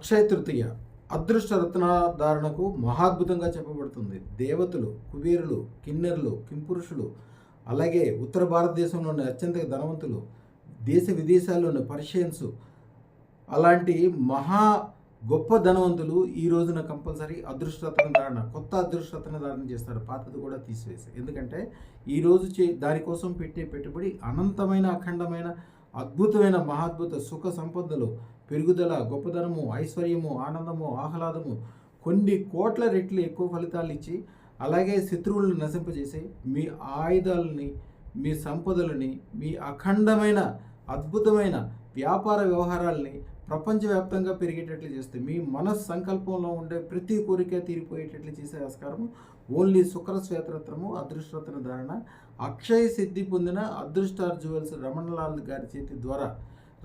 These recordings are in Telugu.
అక్షయ తృతీయ అదృష్ట రత్నధారణకు మహాద్భుతంగా చెప్పబడుతుంది. దేవతలు, కుబేరులు, కిన్నెరులు, కింపురుషులు, అలాగే ఉత్తర భారతదేశంలోని అత్యంత ధనవంతులు, దేశ విదేశాల్లోని పర్షియన్స్, అలాంటి మహా గొప్ప ధనవంతులు ఈ రోజున కంపల్సరీ అదృష్టరత్న ధారణ, కొత్త అదృష్టరత్న ధారణ చేస్తారు, పాతది కూడా తీసివేసి. ఎందుకంటే ఈరోజు దానికోసం పెట్టే పెట్టుబడి అనంతమైన, అఖండమైన, అద్భుతమైన, మహాద్భుత సుఖ సంపదలు, పెరుగుదల, గొప్పదనము, ఐశ్వర్యము, ఆనందము, ఆహ్లాదము, కొన్ని కోట్ల రెట్లు ఎక్కువ ఫలితాలు ఇచ్చి, అలాగే శత్రువులను నశింపజేసి, మీ ఆయుధాలని, మీ సంపదలని, మీ అఖండమైన అద్భుతమైన వ్యాపార వ్యవహారాలని ప్రపంచవ్యాప్తంగా పెరిగేటట్లు చేస్తే, మీ మనస్సంకల్పంలో ఉండే ప్రతి కోరిక తీరిపోయేటట్లు చేసే ఆస్కారం ఓన్లీ శుక్ర శ్వేతరత్నము అదృష్టరత్న ధారణ అక్షయ సిద్ధి పొందిన అదృష్టార్ జ్యువెల్స్ రమణలాల్ గారి చేతి ద్వారా,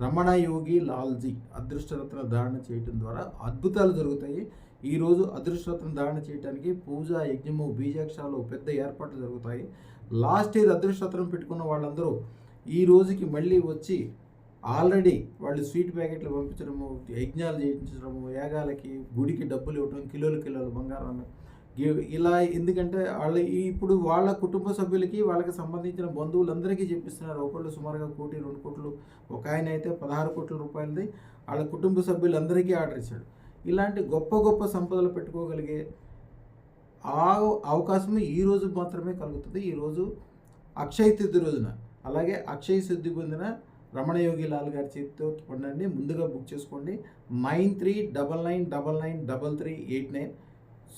రమణ యోగి లాల్జీ అదృష్టరత్న ధారణ చేయటం ద్వారా అద్భుతాలు జరుగుతాయి. ఈరోజు అదృష్టరత్న ధారణ చేయడానికి పూజ, యజ్ఞము, బీజాక్షాలు, పెద్ద ఏర్పాట్లు జరుగుతాయి. లాస్ట్ ఇయర్ అదృష్టరత్నం పెట్టుకున్న వాళ్ళందరూ ఈ రోజుకి మళ్ళీ వచ్చి ఆల్రెడీ వాళ్ళు స్వీట్ ప్యాకెట్లు పంపించడము, యజ్ఞాలు చేయించడము, యాగాలకి, గుడికి డబ్బులు ఇవ్వడం, కిలోలు బంగారాన్ని ఇలా. ఎందుకంటే ఇప్పుడు వాళ్ళ కుటుంబ సభ్యులకి, వాళ్ళకి సంబంధించిన బంధువులందరికీ చెప్పిస్తున్నారు. ఒకళ్ళు సుమారుగా 1 కోటి 2 కోట్లు, ఒక ఆయన అయితే 16 కోట్ల రూపాయలది వాళ్ళ కుటుంబ సభ్యులందరికీ ఆర్డర్ ఇచ్చాడు. ఇలాంటి గొప్ప గొప్ప సంపదలు పెట్టుకోగలిగే అవకాశం ఈ రోజు మాత్రమే కలుగుతుంది. ఈరోజు అక్షయ తిథి రోజున. అలాగే అక్షయ సిద్ధి పొందిన రమణయోగి లాల్ గారి చేతితో పొందండి. ముందుగా బుక్ చేసుకోండి. 9399993389.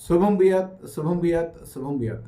శుభం బియాత్, శుభం బియాత్, శుభం బియాత్.